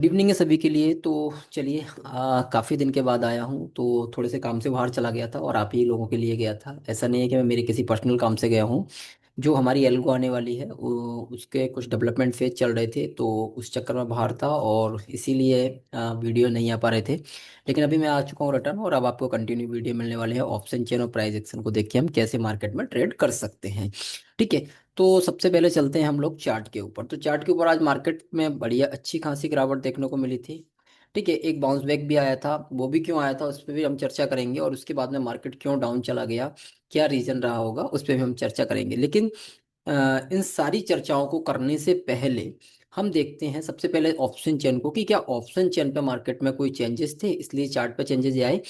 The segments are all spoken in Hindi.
गुड इवनिंग है सभी के लिए। तो चलिए, काफ़ी दिन के बाद आया हूँ, तो थोड़े से काम से बाहर चला गया था और आप ही लोगों के लिए गया था। ऐसा नहीं है कि मैं मेरे किसी पर्सनल काम से गया हूँ। जो हमारी एल्गो आने वाली है वो उसके कुछ डेवलपमेंट फेज चल रहे थे, तो उस चक्कर में बाहर था और इसीलिए वीडियो नहीं आ पा रहे थे। लेकिन अभी मैं आ चुका हूँ रिटर्न, और अब आपको कंटिन्यू वीडियो मिलने वाले हैं ऑप्शन चेन और प्राइस एक्शन को देख के हम कैसे मार्केट में ट्रेड कर सकते हैं। ठीक है। तो सबसे पहले चलते हैं हम लोग चार्ट के ऊपर। तो चार्ट के ऊपर आज मार्केट में बढ़िया अच्छी खासी गिरावट देखने को मिली थी। ठीक है, एक बाउंस बैक भी आया था। वो भी क्यों आया था उस पर भी हम चर्चा करेंगे, और उसके बाद में मार्केट क्यों डाउन चला गया, क्या रीजन रहा होगा, उस पर भी हम चर्चा करेंगे। लेकिन इन सारी चर्चाओं को करने से पहले हम देखते हैं सबसे पहले ऑप्शन चेन को, कि क्या ऑप्शन चेन पे मार्केट में कोई चेंजेस थे इसलिए चार्ट पे चेंजेस आए,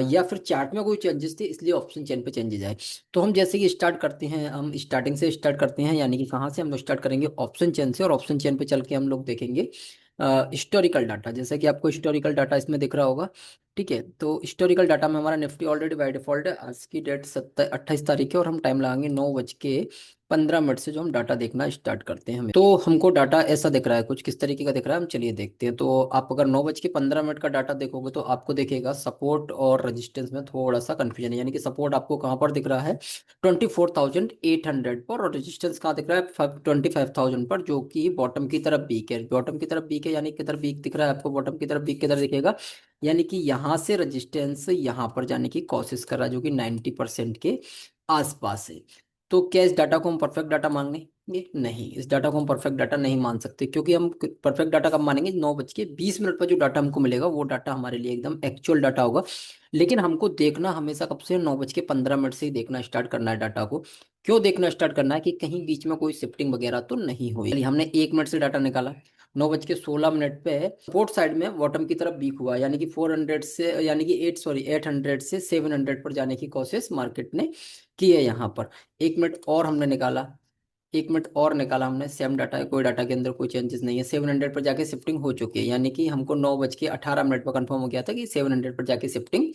या फिर चार्ट में कोई चेंजेस थे इसलिए ऑप्शन चेन पे चेंजेस आए। तो हम जैसे कि स्टार्ट करते हैं, हम स्टार्टिंग से स्टार्ट करते हैं, यानी कि कहाँ से हम लोग स्टार्ट करेंगे, ऑप्शन चेन से। और ऑप्शन चेन पे चल के हम लोग देखेंगे हिस्टोरिकल डाटा, जैसा कि आपको हिस्टोरिकल डाटा इसमें दिख रहा होगा। ठीक है, तो हिस्टोरिकल डाटा में हमारा निफ्टी ऑलरेडी बाय डिफॉल्ट है। आज की डेट 28 तारीख है, और हम टाइम लगाएंगे 9:15 से जो हम डाटा देखना स्टार्ट करते हैं। तो हमको डाटा ऐसा दिख रहा है, कुछ किस तरीके का दिख रहा है हम चलिए देखते हैं। तो आप अगर 9:15 का डाटा देखोगे तो आपको देखेगा सपोर्ट और रेजिस्टेंस में थोड़ा सा कंफ्यूजन है, यानी कि सपोर्ट आपको कहाँ पर दिख रहा है, 24,800 पर, और रेजिस्टेंस कहाँ दिख रहा है, 25,000 पर, जो कि बॉटम की तरफ वीक है। बॉटम की तरफ वीक है यानी किधर वीक दिख रहा है आपको, बॉटम की तरफ वीक किधर दिखेगा, यानी कि यहाँ से रेजिस्टेंस यहाँ पर जाने की कोशिश कर रहा है, जो कि 90% के आसपास है। तो क्या इस डाटा को हम परफेक्ट डाटा मानेंगे? नहीं, इस डाटा को हम परफेक्ट डाटा नहीं मान सकते, क्योंकि हम परफेक्ट डाटा कब मानेंगे, 9:20 पर जो डाटा हमको मिलेगा वो डाटा हमारे लिए एकदम एक्चुअल डाटा होगा। लेकिन हमको देखना हमेशा कब से, 9:15 से ही देखना स्टार्ट करना है डाटा को। क्यों देखना स्टार्ट करना है, कि कहीं बीच में कोई शिफ्टिंग वगैरह तो नहीं हुई। हमने 1 मिनट से डाटा निकाला, 9:16 पे सपोर्ट साइड में बॉटम की तरफ वीक हुआ, यानी कि 400 से, यानी कि 800 से 700 पर जाने की कोशिश मार्केट ने की है यहाँ पर। 1 मिनट और हमने निकाला, 1 मिनट और निकाला हमने, सेम डाटा है, कोई डाटा के अंदर कोई चेंजेस नहीं है, 700 पर जाके शिफ्टिंग हो चुकी है, यानी कि हमको 9:18 पर कंफर्म हो गया था कि 700 पर जाके शिफ्टिंग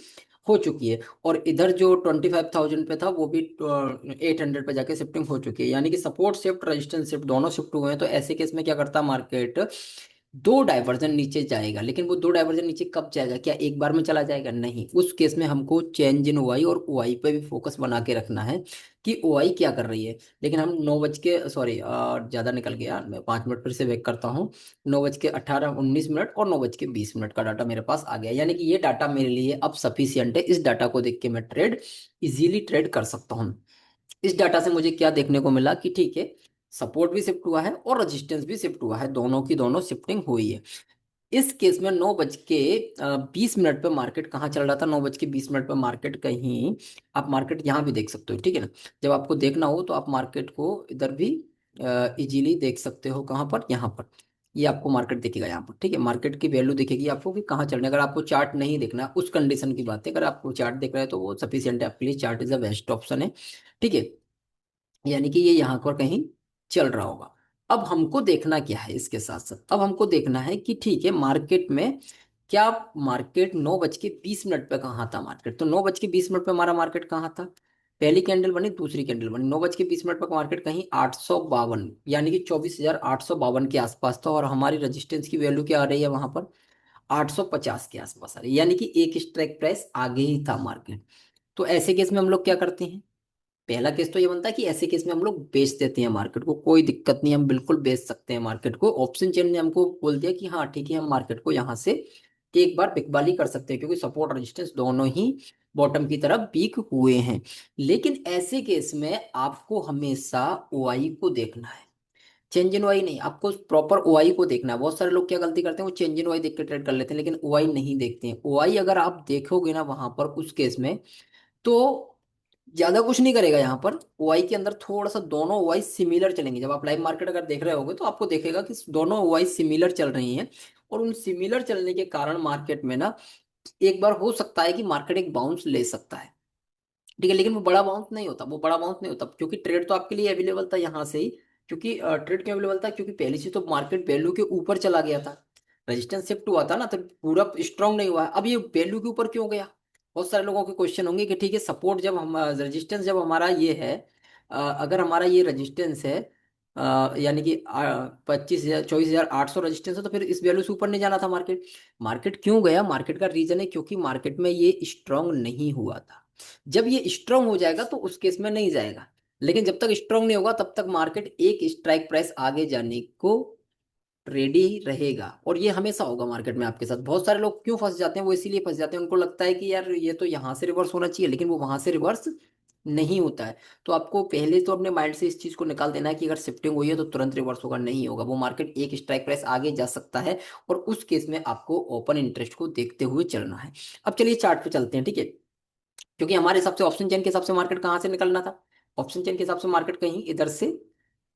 हो चुकी है। और इधर जो 25,000 पे था वो भी 800 पे जाके शिफ्टिंग हो चुकी है, यानी कि सपोर्ट शिफ्ट रेजिस्टेंस शिफ्ट दोनों शिफ्ट हुए हैं। तो ऐसे केस में क्या करता मार्केट, दो डाइवर्जन नीचे जाएगा। लेकिन वो दो डाइवर्जन नीचे कब जाएगा, क्या एक बार में चला जाएगा? नहीं, उस केस में हमको चेंज इन ओआई और ओआई पे भी फोकस बना के रखना है कि ओआई क्या कर रही है। लेकिन हम 9 बज के, सॉरी, ज़्यादा निकल गया, मैं 5 मिनट फिर से वेट करता हूँ। 9:18-19 और 9:20 का डाटा मेरे पास आ गया, यानी कि ये डाटा मेरे लिए अब सफिशियंट है। इस डाटा को देख के मैं इजीली ट्रेड कर सकता हूँ। इस डाटा से मुझे क्या देखने को मिला, कि ठीक है, सपोर्ट भी शिफ्ट हुआ है और रेजिस्टेंस भी शिफ्ट हुआ है, दोनों की दोनों शिफ्टिंग हुई है। इस केस में 9:20 पे मार्केट कहाँ चल रहा था, 9:20 पे मार्केट कहीं, आप मार्केट यहाँ भी देख सकते हो। ठीक है ना, जब आपको देखना हो तो आप मार्केट को इधर भी इजीली देख सकते हो। कहाँ पर, यहाँ पर, ये आपको मार्केट दिखेगा यहाँ पर। ठीक है, मार्केट की वैल्यू दिखेगी आपको कि कहाँ चलने। अगर आपको चार्ट नहीं देखना, उस कंडीशन की बात है, अगर आपको चार्ट देख रहा है तो वो सफिशियंट है आपके लिए, chart is a best option है। ठीक है, यानी कि ये यहाँ पर कहीं चल रहा होगा। अब हमको देखना क्या है, इसके साथ साथ अब हमको देखना है कि ठीक है, मार्केट में क्या, मार्केट 9:20 पे कहाँ था मार्केट, तो 9:20 पे हमारा मार्केट कहाँ था, पहली कैंडल बनी, दूसरी कैंडल बनी, 9:20 पे मार्केट कहीं 852, यानी कि 24,852 के आसपास था। और हमारी रेजिस्टेंस की वैल्यू क्या आ रही है वहां पर, 850 के आसपास आ रही है, यानी कि एक स्ट्राइक प्राइस आगे ही था मार्केट। तो ऐसे केस में हम लोग क्या करते हैं, पहला केस तो ये बनता है कि ऐसे केस में हम लोग बेच देते हैं मार्केट को, कोई दिक्कत नहीं, हम बिल्कुल बेच सकते हैं मार्केट को। ऑप्शन चेन ने हमको बोल दिया कि हाँ ठीक है, हम मार्केट को यहाँ से एक बार बिकवाली कर सकते हैं, क्योंकि सपोर्ट रेजिस्टेंस दोनों ही बॉटम की तरफ पीक हुए हैं। लेकिन ऐसे केस में आपको हमेशा ओआई को देखना है, चेंज इन ओआई नहीं, आपको प्रॉपर ओआई को देखना है। बहुत सारे लोग क्या गलती करते हैं, वो चेंज इन ओआई देख के ट्रेड कर लेते हैं, लेकिन ओआई नहीं देखते हैं। ओआई अगर आप देखोगे ना वहां पर, उस केस में तो ज्यादा कुछ नहीं करेगा यहाँ पर। ओआई के अंदर थोड़ा सा दोनों ओआई सिमिलर चलेंगे, जब आप लाइव मार्केट अगर देख रहे होगे तो आपको देखेगा कि दोनों ओआई सिमिलर चल रही हैं। और उन सिमिलर चलने के कारण मार्केट में ना एक बार हो सकता है कि मार्केट एक बाउंस ले सकता है। ठीक है, लेकिन वो बड़ा बाउंस नहीं होता, वो बड़ा बाउंस नहीं होता, क्योंकि ट्रेड तो आपके लिए अवेलेबल था यहाँ से ही। क्योंकि ट्रेड क्यों अवेलेबल था, क्योंकि पहले से तो मार्केट वैल्यू के ऊपर चला गया था, रेजिस्टेंस शिफ्ट हुआ था ना, तो पूरा स्ट्रांग नहीं हुआ। अब ये वैल्यू के ऊपर क्यों गया, बहुत सारे लोगों के क्वेश्चन होंगे कि ठीक है, सपोर्ट जब हम, रेजिस्टेंस जब हमारा ये है, अगर हमारा ये रेजिस्टेंस है यानी कि 25,000 24,800 रजिस्टेंस है, तो फिर इस वैल्यू से ऊपर नहीं जाना था मार्केट। मार्केट क्यों गया? मार्केट का रीजन है क्योंकि मार्केट में ये स्ट्रांग नहीं हुआ था। जब ये स्ट्रांग हो जाएगा तो उस केस में नहीं जाएगा, लेकिन जब तक स्ट्रांग नहीं होगा तब तक मार्केट एक स्ट्राइक प्राइस आगे जाने को रेडी रहेगा। और ये हमेशा होगा मार्केट में आपके साथ। बहुत सारे लोग क्यों फंस जाते हैं? वो इसीलिए फंस जाते हैं, उनको लगता है कि यार ये तो यहाँ से रिवर्स होना चाहिए, लेकिन वो वहां से रिवर्स नहीं होता है। तो आपको पहले तो अपने माइंड से इस चीज को निकाल देना है कि अगर शिफ्टिंग हुई है तो तुरंत रिवर्स होगा, नहीं होगा। वो मार्केट एक स्ट्राइक प्राइस आगे जा सकता है, और उस केस में आपको ओपन इंटरेस्ट को देखते हुए चलना है। अब चलिए चार्ट पे चलते हैं, ठीक है? क्योंकि हमारे हिसाब से ऑप्शन चेन के हिसाब से मार्केट कहाँ से निकलना था? ऑप्शन चेन के हिसाब से मार्केट कहीं इधर से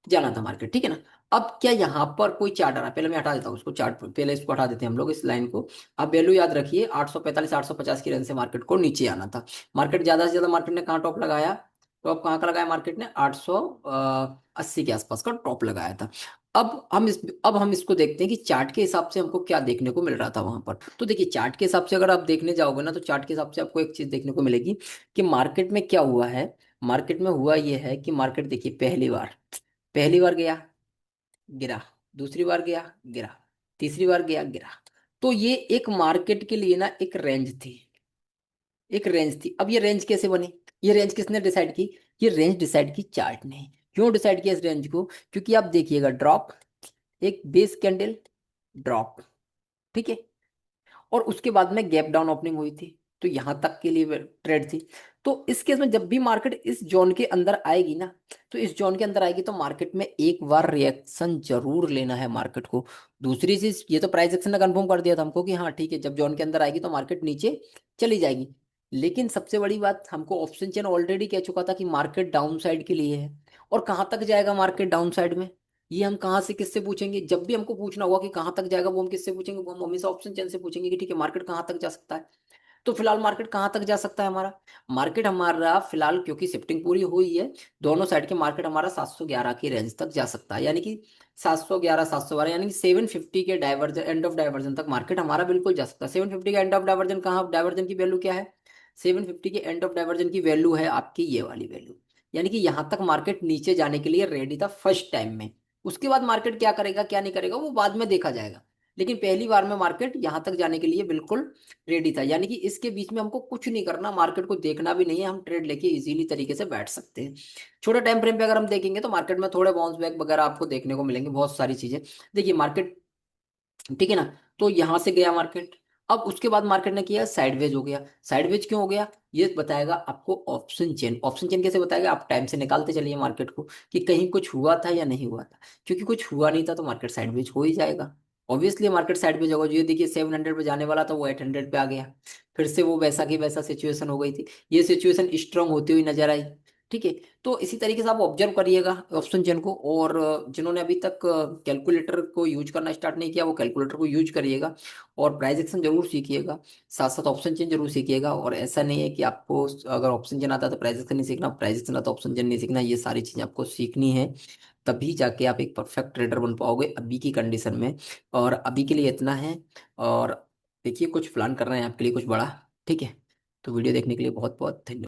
जाना था मार्केट, ठीक है ना? अब क्या यहाँ पर कोई चार्ट आ रहा है? पहले मैं हटा देता हूँ उसको, चार्ट पहले इसको हटा देते हैं हम लोग, इस लाइन को। अब वैल्यू याद रखिए, 845 850 की रेंज से मार्केट को नीचे आना था। मार्केट ज्यादा से ज्यादा मार्केट ने कहाँ टॉप लगाया? टॉप कहाँ का लगाया मार्केट ने? 880 के आसपास का टॉप लगाया था। अब हम इसको देखते हैं कि चार्ट के हिसाब से हमको क्या देखने को मिल रहा था वहां पर। तो देखिए चार्ट के हिसाब से अगर आप देखने जाओगे ना, तो चार्ट के हिसाब से आपको एक चीज देखने को मिलेगी कि मार्केट में क्या हुआ है। मार्केट में हुआ ये है कि मार्केट देखिए, पहली बार गया, गिरा। दूसरी बार गया, गिरा। तीसरी बार गया, गिरा। तो ये एक मार्केट के लिए ना एक रेंज थी, एक रेंज थी। अब ये रेंज कैसे बनी? ये रेंज किसने डिसाइड की? ये रेंज डिसाइड की चार्ट ने। क्यों डिसाइड किया इस रेंज को? क्योंकि आप देखिएगा, ड्रॉप, एक बेस कैंडल, ड्रॉप, ठीक है, और उसके बाद में गैप डाउन ओपनिंग हुई थी। तो यहां तक के लिए ट्रेड थी। तो इस केस में जब भी मार्केट इस जोन के अंदर आएगी ना, तो इस जोन के अंदर आएगी तो मार्केट में एक बार रिएक्शन जरूर लेना है मार्केट को। दूसरी चीज, ये तो प्राइस एक्शन ने कंफर्म कर दिया था हमको कि हाँ ठीक है, जब जोन के अंदर आएगी तो मार्केट नीचे चली जाएगी। लेकिन सबसे बड़ी बात, हमको ऑप्शन चेन ऑलरेडी कह चुका था कि मार्केट डाउन साइड के लिए है। और कहाँ तक जाएगा मार्केट डाउन साइड में? ये हम कहाँ से किससे पूछेंगे? जब भी हमको पूछना होगा कि कहाँ तक जाएगा, वो हम किससे पूछेंगे? वो हम हमेशा ऑप्शन चेन से पूछेंगे कि ठीक है, मार्केट कहाँ तक जा सकता है। तो फिलहाल मार्केट कहाँ तक जा सकता है हमारा? मार्केट हमारा फिलहाल, क्योंकि शिफ्टिंग पूरी हुई है दोनों साइड के, मार्केट हमारा 711 की रेंज तक जा सकता है। यानी कि 711 712, यानी कि 750 के डाइवर्जन, एंड ऑफ डाइवर्जन तक मार्केट हमारा बिल्कुल जा सकता है। 750 का एंड ऑफ डाइवर्जन कहाँ? डाइवर्जन की वैल्यू क्या है? 750 के एंड ऑफ डाइवर्जन की वैल्यू है आपकी ये वाली वैल्यू। यानी कि यहां तक मार्केट नीचे जाने के लिए रेडी था फर्स्ट टाइम में। उसके बाद मार्केट क्या करेगा क्या नहीं करेगा वो बाद में देखा जाएगा, लेकिन पहली बार में मार्केट यहां तक जाने के लिए बिल्कुल रेडी था। यानी कि इसके बीच में हमको कुछ नहीं करना, मार्केट को देखना भी नहीं है, हम ट्रेड लेके इजीली तरीके से बैठ सकते हैं। छोटे टाइम फ्रेम पे अगर हम देखेंगे तो मार्केट में थोड़े बाउंस बैक वगैरह आपको देखने को मिलेंगे, बहुत सारी चीजें। देखिए मार्केट, ठीक है ना? तो यहां से गया मार्केट। अब उसके बाद मार्केट ने किया साइडवेज हो गया। साइडवेज क्यों हो गया ये बताएगा आपको ऑप्शन चेन। ऑप्शन चेन कैसे बताएगा? आप टाइम से निकालते चलिए मार्केट को कि कहीं कुछ हुआ था या नहीं हुआ था। क्योंकि कुछ हुआ नहीं था तो मार्केट साइडवेज हो ही जाएगा। ऑब्वियसली मार्केट साइडवेज होगा। जो ये देखिए 700 पे जाने वाला था वो 800 पे आ गया। फिर से वो वैसा की वैसा सिचुएशन हो गई थी। ये सिचुएशन स्ट्रांग होती हुई नजर आई, ठीक है? तो इसी तरीके से आप ऑब्जर्व करिएगा ऑप्शन चेन को। और जिन्होंने अभी तक कैलकुलेटर को यूज करना स्टार्ट नहीं किया वो कैलकुलेटर को यूज करिएगा, और प्राइस एक्शन जरूर सीखिएगा, साथ साथ ऑप्शन चेन जरूर सीखिएगा। और ऐसा नहीं है कि आपको अगर ऑप्शन चेन आता है तो प्राइस एक्शन नहीं सीखना, प्राइस एक्शन आता है ऑप्शन चेन नहीं सीखना। ये सारी चीजें आपको सीखनी है, तभी जाके आप एक परफेक्ट ट्रेडर बन पाओगे अभी की कंडीशन में। और अभी के लिए इतना है। और देखिए कुछ प्लान कर रहे हैं आपके लिए कुछ बड़ा, ठीक है? तो वीडियो देखने के लिए बहुत बहुत धन्यवाद।